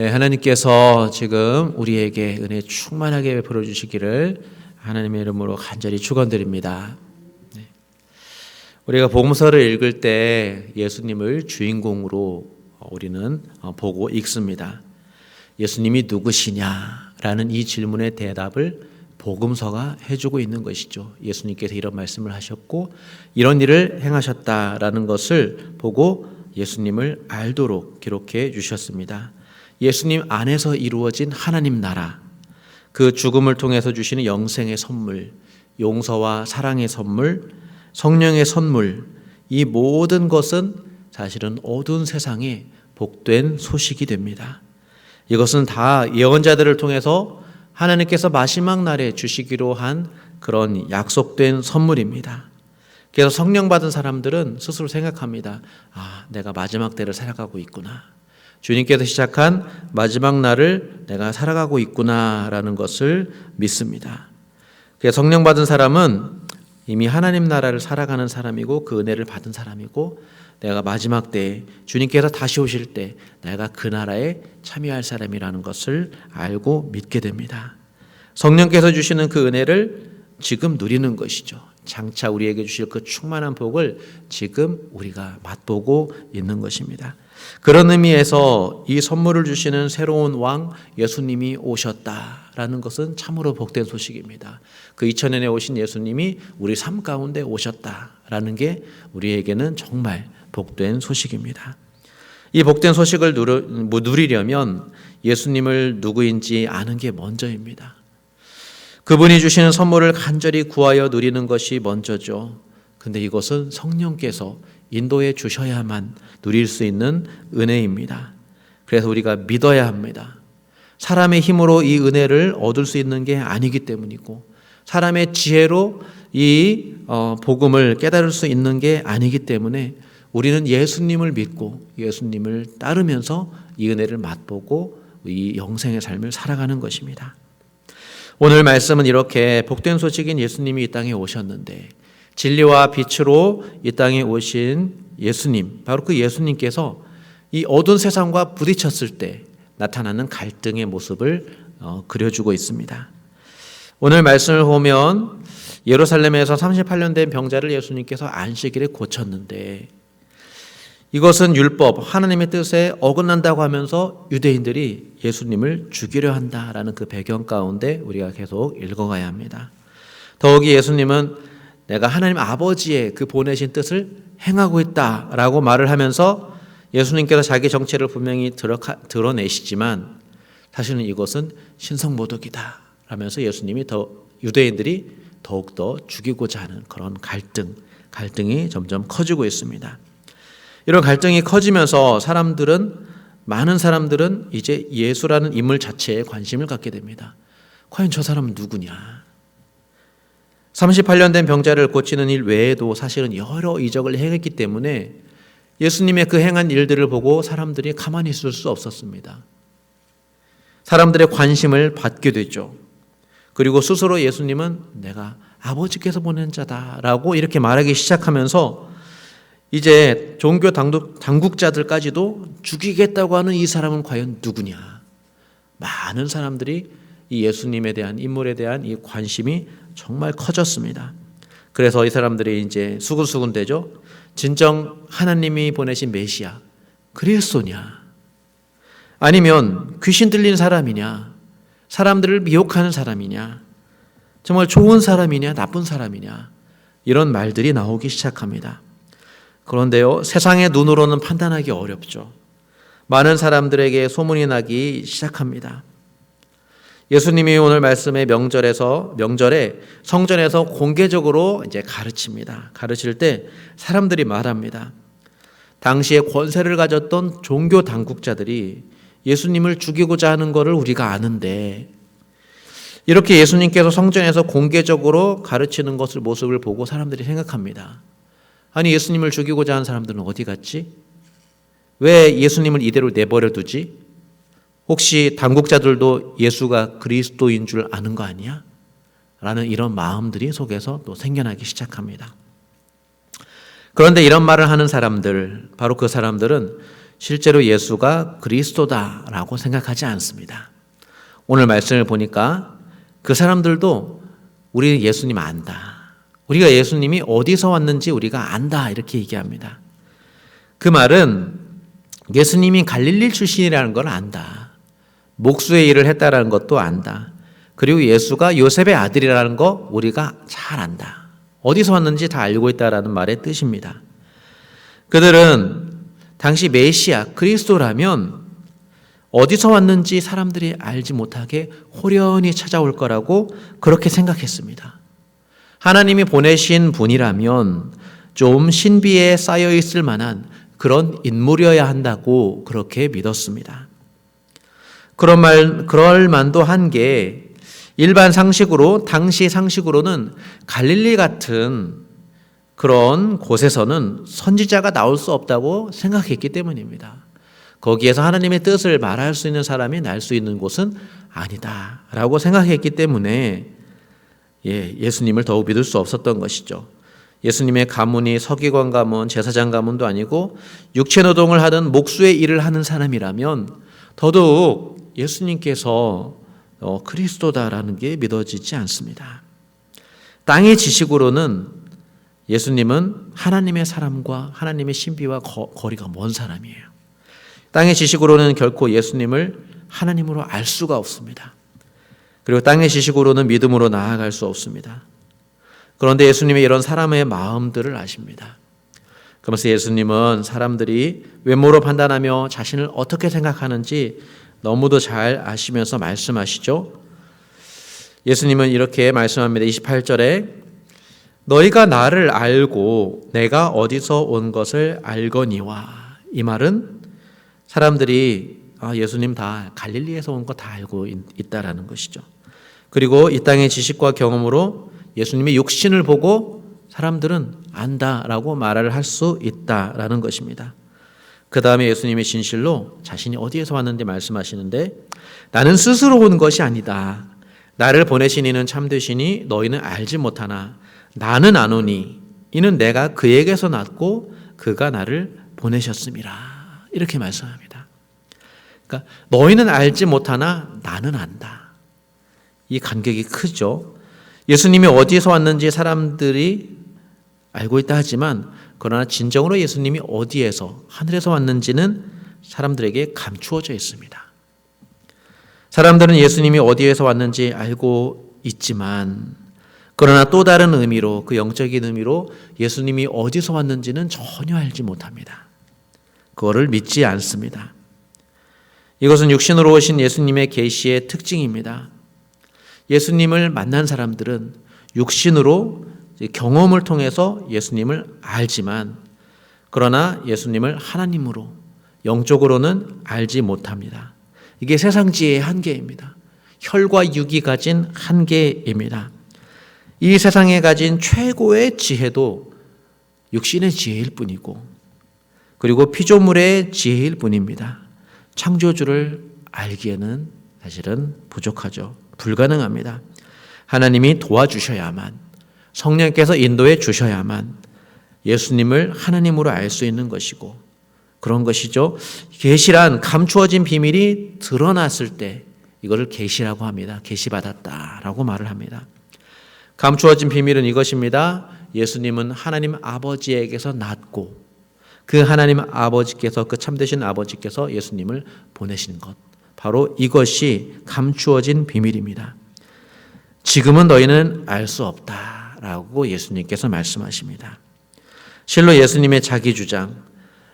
네, 하나님께서 지금 우리에게 은혜 충만하게 베풀어 주시기를 하나님의 이름으로 간절히 축원드립니다. 네. 우리가 복음서를 읽을 때 예수님을 주인공으로 우리는 보고 읽습니다. 예수님이 누구시냐라는 이 질문의 대답을 복음서가 해주고 있는 것이죠. 예수님께서 이런 말씀을 하셨고 이런 일을 행하셨다라는 것을 보고 예수님을 알도록 기록해 주셨습니다. 예수님 안에서 이루어진 하나님 나라, 그 죽음을 통해서 주시는 영생의 선물, 용서와 사랑의 선물, 성령의 선물, 이 모든 것은 사실은 어두운 세상에 복된 소식이 됩니다. 이것은 다 예언자들을 통해서 하나님께서 마지막 날에 주시기로 한 그런 약속된 선물입니다. 그래서 성령 받은 사람들은 스스로 생각합니다. 내가 마지막 때를 살아가고 있구나. 주님께서 시작한 마지막 날을 내가 살아가고 있구나라는 것을 믿습니다. 그래서 성령 받은 사람은 이미 하나님 나라를 살아가는 사람이고 그 은혜를 받은 사람이고 내가 마지막 때에 주님께서 다시 오실 때 내가 그 나라에 참여할 사람이라는 것을 알고 믿게 됩니다. 성령께서 주시는 그 은혜를 지금 누리는 것이죠. 장차 우리에게 주실 그 충만한 복을 지금 우리가 맛보고 있는 것입니다. 그런 의미에서 이 선물을 주시는 새로운 왕 예수님이 오셨다라는 것은 참으로 복된 소식입니다. 그 2000년에 오신 예수님이 우리 삶 가운데 오셨다라는 게 우리에게는 정말 복된 소식입니다. 이 복된 소식을 누리려면 예수님을 누구인지 아는 게 먼저입니다. 그분이 주시는 선물을 간절히 구하여 누리는 것이 먼저죠. 근데 이것은 성령께서 인도해 주셔야만 누릴 수 있는 은혜입니다. 그래서 우리가 믿어야 합니다. 사람의 힘으로 이 은혜를 얻을 수 있는 게 아니기 때문이고 사람의 지혜로 이 복음을 깨달을 수 있는 게 아니기 때문에 우리는 예수님을 믿고 예수님을 따르면서 이 은혜를 맛보고 이 영생의 삶을 살아가는 것입니다. 오늘 말씀은 이렇게 복된 소식인 예수님이 이 땅에 오셨는데 진리와 빛으로 이 땅에 오신 예수님, 바로 그 예수님께서 이 어두운 세상과 부딪혔을 때 나타나는 갈등의 모습을 그려주고 있습니다. 오늘 말씀을 보면 예루살렘에서 38년 된 병자를 예수님께서 안식일에 고쳤는데 이것은 율법, 하나님의 뜻에 어긋난다고 하면서 유대인들이 예수님을 죽이려 한다라는 그 배경 가운데 우리가 계속 읽어가야 합니다. 더욱이 예수님은 내가 하나님 아버지의 그 보내신 뜻을 행하고 있다라고 말을 하면서 예수님께서 자기 정체를 분명히 드러내시지만 사실은 이것은 신성모독이다 라면서 예수님이 유대인들이 더욱더 죽이고자 하는 그런 갈등이 점점 커지고 있습니다. 이런 갈등이 커지면서 많은 사람들은 이제 예수라는 인물 자체에 관심을 갖게 됩니다. 과연 저 사람은 누구냐? 38년 된 병자를 고치는 일 외에도 사실은 여러 이적을 행했기 때문에 예수님의 그 행한 일들을 보고 사람들이 가만히 있을 수 없었습니다. 사람들의 관심을 받게 됐죠. 그리고 스스로 예수님은 내가 아버지께서 보낸 자다라고 이렇게 말하기 시작하면서 이제 종교 당국자들까지도 죽이겠다고 하는 이 사람은 과연 누구냐? 많은 사람들이 이 예수님에 대한 인물에 대한 이 관심이 정말 커졌습니다. 그래서 이 사람들이 이제 수근수근대죠. 진정 하나님이 보내신 메시아 그리스도냐? 아니면 귀신 들린 사람이냐? 사람들을 미혹하는 사람이냐? 정말 좋은 사람이냐? 나쁜 사람이냐? 이런 말들이 나오기 시작합니다. 그런데요, 세상의 눈으로는 판단하기 어렵죠. 많은 사람들에게 소문이 나기 시작합니다. 예수님이 오늘 말씀의 명절에 성전에서 공개적으로 이제 가르칩니다. 가르칠 때 사람들이 말합니다. 당시에 권세를 가졌던 종교 당국자들이 예수님을 죽이고자 하는 것을 우리가 아는데 이렇게 예수님께서 성전에서 공개적으로 가르치는 모습을 보고 사람들이 생각합니다. 아니 예수님을 죽이고자 하는 사람들은 어디 갔지? 왜 예수님을 이대로 내버려 두지? 혹시 당국자들도 예수가 그리스도인 줄 아는 거 아니야? 라는 이런 마음들이 속에서 또 생겨나기 시작합니다. 그런데 이런 말을 하는 사람들, 바로 그 사람들은 실제로 예수가 그리스도다라고 생각하지 않습니다. 오늘 말씀을 보니까 그 사람들도 우리 예수님 안다. 우리가 예수님이 어디서 왔는지 우리가 안다. 이렇게 얘기합니다. 그 말은 예수님이 갈릴리 출신이라는 걸 안다. 목수의 일을 했다라는 것도 안다. 그리고 예수가 요셉의 아들이라는 거 우리가 잘 안다. 어디서 왔는지 다 알고 있다라는 말의 뜻입니다. 그들은 당시 메시아 그리스도라면 어디서 왔는지 사람들이 알지 못하게 호련히 찾아올 거라고 그렇게 생각했습니다. 하나님이 보내신 분이라면 좀 신비에 쌓여 있을 만한 그런 인물이어야 한다고 그렇게 믿었습니다. 그럴 만도 한 게 일반 상식으로, 당시 상식으로는 갈릴리 같은 그런 곳에서는 선지자가 나올 수 없다고 생각했기 때문입니다. 거기에서 하나님의 뜻을 말할 수 있는 사람이 날 수 있는 곳은 아니다라고 생각했기 때문에 예수님을 더욱 믿을 수 없었던 것이죠. 예수님의 가문이 서기관 가문, 제사장 가문도 아니고 육체 노동을 하던 목수의 일을 하는 사람이라면 더더욱 예수님께서 그리스도다라는 게 믿어지지 않습니다. 땅의 지식으로는 예수님은 하나님의 사람과 하나님의 신비와 거리가 먼 사람이에요. 땅의 지식으로는 결코 예수님을 하나님으로 알 수가 없습니다. 그리고 땅의 지식으로는 믿음으로 나아갈 수 없습니다. 그런데 예수님의 이런 사람의 마음들을 아십니다. 그러면서 예수님은 사람들이 외모로 판단하며 자신을 어떻게 생각하는지 너무도 잘 아시면서 말씀하시죠. 예수님은 이렇게 말씀합니다. 28절에 너희가 나를 알고 내가 어디서 온 것을 알거니와. 이 말은 사람들이 예수님 다 갈릴리에서 온 거 다 알고 있다라는 것이죠. 그리고 이 땅의 지식과 경험으로 예수님의 육신을 보고 사람들은 안다라고 말을 할 수 있다라는 것입니다. 그 다음에 예수님의 진실로 자신이 어디에서 왔는지 말씀하시는데 나는 스스로 온 것이 아니다. 나를 보내신 이는 참되시니 너희는 알지 못하나 나는 아노니 이는 내가 그에게서 났고 그가 나를 보내셨음이라. 이렇게 말씀합니다. 그러니까 너희는 알지 못하나 나는 안다. 이 간격이 크죠. 예수님이 어디에서 왔는지 사람들이 알고 있다 하지만 그러나 진정으로 예수님이 어디에서 하늘에서 왔는지는 사람들에게 감추어져 있습니다. 사람들은 예수님이 어디에서 왔는지 알고 있지만 그러나 또 다른 의미로 그 영적인 의미로 예수님이 어디서 왔는지는 전혀 알지 못합니다. 그거를 믿지 않습니다. 이것은 육신으로 오신 예수님의 계시의 특징입니다. 예수님을 만난 사람들은 육신으로 경험을 통해서 예수님을 알지만 그러나 예수님을 하나님으로 영적으로는 알지 못합니다. 이게 세상 지혜의 한계입니다. 혈과 육이 가진 한계입니다. 이 세상에 가진 최고의 지혜도 육신의 지혜일 뿐이고 그리고 피조물의 지혜일 뿐입니다. 창조주를 알기에는 사실은 부족하죠. 불가능합니다. 하나님이 도와주셔야만 성령께서 인도해 주셔야만 예수님을 하나님으로 알 수 있는 것이고 그런 것이죠. 계시란 감추어진 비밀이 드러났을 때 이거를 계시라고 합니다. 계시받았다라고 말을 합니다. 감추어진 비밀은 이것입니다. 예수님은 하나님 아버지에게서 났고 그 하나님 아버지께서 그 참되신 아버지께서 예수님을 보내신 것 바로 이것이 감추어진 비밀입니다. 지금은 너희는 알 수 없다라고 예수님께서 말씀하십니다. 실로 예수님의 자기 주장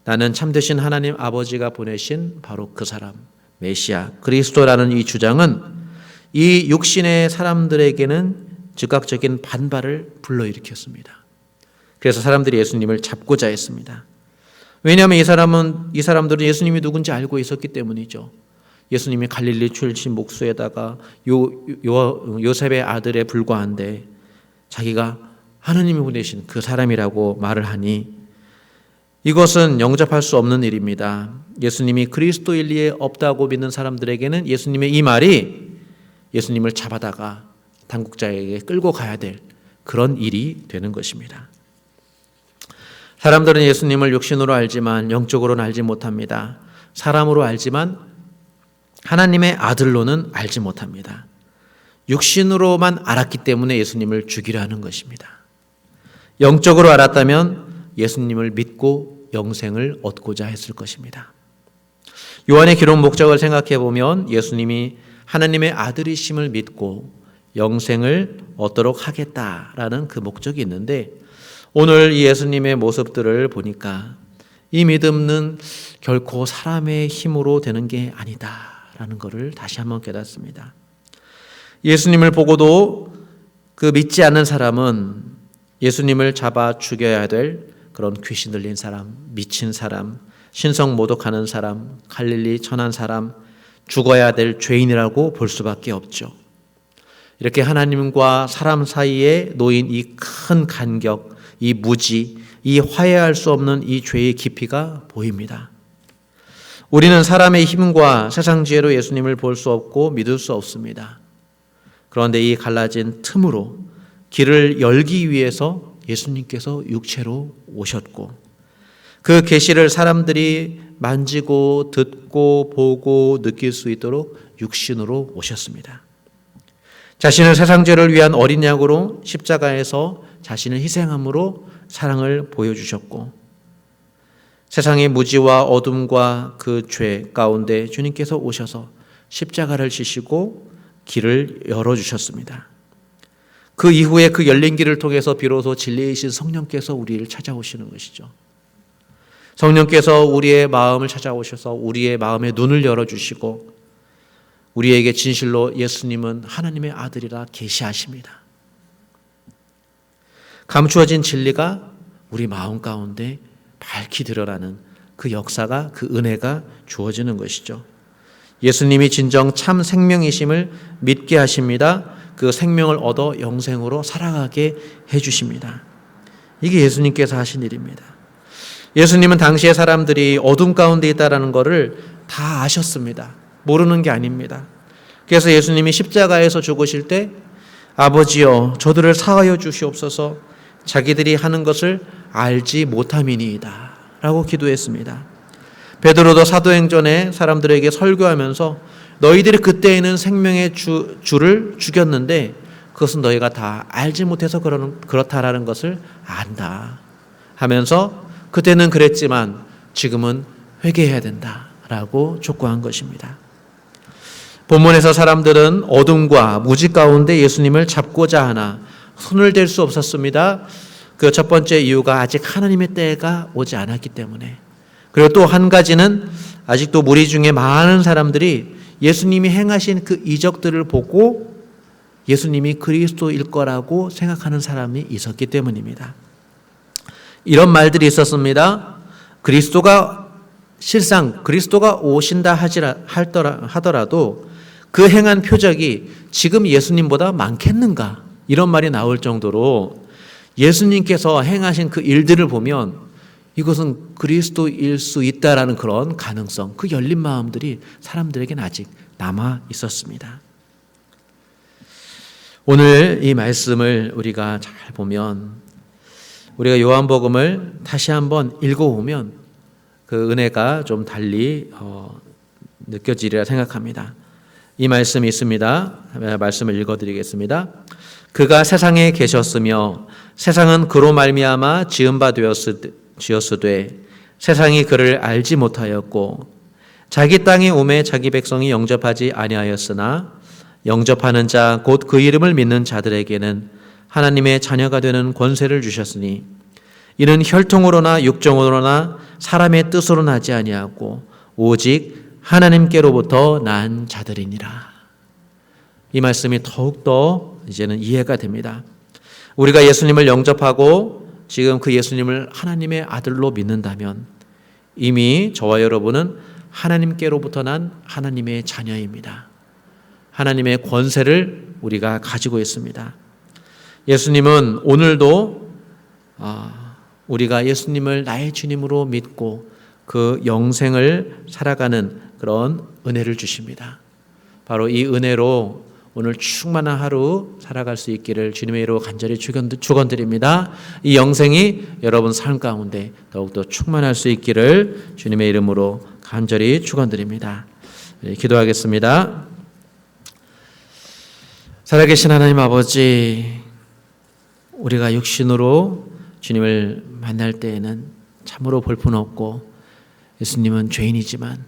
나는 참되신 하나님 아버지가 보내신 바로 그 사람 메시아 그리스도라는 이 주장은 이 육신의 사람들에게는 즉각적인 반발을 불러일으켰습니다. 그래서 사람들이 예수님을 잡고자 했습니다. 왜냐하면 이 사람들은 예수님이 누군지 알고 있었기 때문이죠. 예수님이 갈릴리 출신 목수에다가 요셉의 아들에 불과한데 자기가 하나님이 보내신 그 사람이라고 말을 하니 이것은 영접할 수 없는 일입니다. 예수님이 그리스도일 리에 없다고 믿는 사람들에게는 예수님의 이 말이 예수님을 잡아다가 당국자에게 끌고 가야 될 그런 일이 되는 것입니다. 사람들은 예수님을 육신으로 알지만 영적으로는 알지 못합니다. 사람으로 알지만 하나님의 아들로는 알지 못합니다. 육신으로만 알았기 때문에 예수님을 죽이려 하는 것입니다. 영적으로 알았다면 예수님을 믿고 영생을 얻고자 했을 것입니다. 요한의 기록 목적을 생각해 보면 예수님이 하나님의 아들이심을 믿고 영생을 얻도록 하겠다라는 그 목적이 있는데, 오늘 이 예수님의 모습들을 보니까 이 믿음은 결코 사람의 힘으로 되는 게 아니다라는 것을 다시 한번 깨닫습니다. 예수님을 보고도 그 믿지 않는 사람은 예수님을 잡아 죽여야 될 그런 귀신 들린 사람, 미친 사람, 신성 모독하는 사람, 갈릴리 천한 사람, 죽어야 될 죄인이라고 볼 수밖에 없죠. 이렇게 하나님과 사람 사이에 놓인 이 큰 간격, 이 무지, 이 화해할 수 없는 이 죄의 깊이가 보입니다. 우리는 사람의 힘과 세상 지혜로 예수님을 볼 수 없고 믿을 수 없습니다. 그런데 이 갈라진 틈으로 길을 열기 위해서 예수님께서 육체로 오셨고, 그 계시를 사람들이 만지고 듣고 보고 느낄 수 있도록 육신으로 오셨습니다. 자신을 세상 죄를 위한 어린 양으로 십자가에서 자신을 희생함으로 사랑을 보여주셨고, 세상의 무지와 어둠과 그 죄 가운데 주님께서 오셔서 십자가를 지시고 길을 열어주셨습니다. 그 이후에 그 열린 길을 통해서 비로소 진리이신 성령께서 우리를 찾아오시는 것이죠. 성령께서 우리의 마음을 찾아오셔서 우리의 마음의 눈을 열어주시고 우리에게 진실로 예수님은 하나님의 아들이라 계시하십니다. 감추어진 진리가 우리 마음 가운데 밝히 드러나는 그 역사가, 그 은혜가 주어지는 것이죠. 예수님이 진정 참 생명이심을 믿게 하십니다. 그 생명을 얻어 영생으로 살아가게 해주십니다. 이게 예수님께서 하신 일입니다. 예수님은 당시의 사람들이 어둠 가운데 있다는 것을 다 아셨습니다. 모르는 게 아닙니다. 그래서 예수님이 십자가에서 죽으실 때 아버지여 저들을 사하여 주시옵소서, 자기들이 하는 것을 알지 못함이니이다 라고 기도했습니다. 베드로도 사도행전에 사람들에게 설교하면서 너희들이 그때에는 생명의 주를 죽였는데 그것은 너희가 다 알지 못해서 그렇다라는 것을 안다 하면서 그때는 그랬지만 지금은 회개해야 된다라고 촉구한 것입니다. 본문에서 사람들은 어둠과 무지 가운데 예수님을 잡고자 하나 손을 댈 수 없었습니다. 그 첫 번째 이유가 아직 하나님의 때가 오지 않았기 때문에, 그리고 또 한 가지는 아직도 무리 중에 많은 사람들이 예수님이 행하신 그 이적들을 보고 예수님이 그리스도일 거라고 생각하는 사람이 있었기 때문입니다. 이런 말들이 있었습니다. 실상 그리스도가 오신다 하더라도 그 행한 표적이 지금 예수님보다 많겠는가? 이런 말이 나올 정도로 예수님께서 행하신 그 일들을 보면 이것은 그리스도일 수 있다라는 그런 가능성, 그 열린 마음들이 사람들에게는 아직 남아 있었습니다. 오늘 이 말씀을 우리가 잘 보면, 우리가 요한복음을 다시 한번 읽어보면 그 은혜가 좀 달리 느껴지리라 생각합니다. 이 말씀이 있습니다. 말씀을 읽어드리겠습니다. 그가 세상에 계셨으며 세상은 그로 말미암아 지은 바 되었으되 세상이 그를 알지 못하였고 자기 땅에 오매 자기 백성이 영접하지 아니하였으나 영접하는 자 곧 그 이름을 믿는 자들에게는 하나님의 자녀가 되는 권세를 주셨으니 이는 혈통으로나 육정으로나 사람의 뜻으로 나지 아니하고 오직 하나님께로부터 난 자들이니라. 이 말씀이 더욱더 이제는 이해가 됩니다. 우리가 예수님을 영접하고 지금 그 예수님을 하나님의 아들로 믿는다면 이미 저와 여러분은 하나님께로부터 난 하나님의 자녀입니다. 하나님의 권세를 우리가 가지고 있습니다. 예수님은 오늘도 우리가 예수님을 나의 주님으로 믿고 그 영생을 살아가는 그런 은혜를 주십니다. 바로 이 은혜로 오늘 충만한 하루 살아갈 수 있기를 주님의 이름으로 간절히 축원드립니다. 이 영생이 여러분 삶 가운데 더욱더 충만할 수 있기를 주님의 이름으로 간절히 축원드립니다. 기도하겠습니다. 살아계신 하나님 아버지, 우리가 육신으로 주님을 만날 때에는 참으로 볼품없고 예수님은 죄인이지만,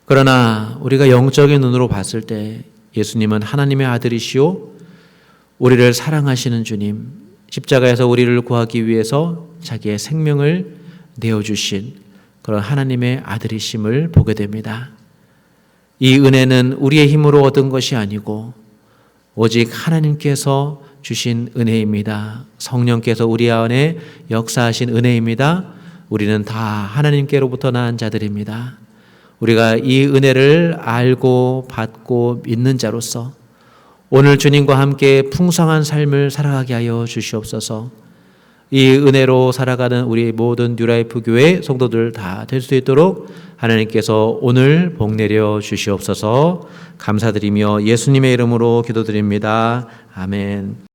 그러나 우리가 영적인 눈으로 봤을 때 예수님은 하나님의 아들이시오, 우리를 사랑하시는 주님, 십자가에서 우리를 구하기 위해서 자기의 생명을 내어주신 그런 하나님의 아들이심을 보게 됩니다. 이 은혜는 우리의 힘으로 얻은 것이 아니고 오직 하나님께서 주신 은혜입니다. 성령께서 우리 안에 역사하신 은혜입니다. 우리는 다 하나님께로부터 나은 자들입니다. 우리가 이 은혜를 알고 받고 믿는 자로서 오늘 주님과 함께 풍성한 삶을 살아가게 하여 주시옵소서. 이 은혜로 살아가는 우리 모든 뉴라이프 교회 성도들 다 될 수 있도록 하나님께서 오늘 복 내려 주시옵소서. 감사드리며 예수님의 이름으로 기도드립니다. 아멘.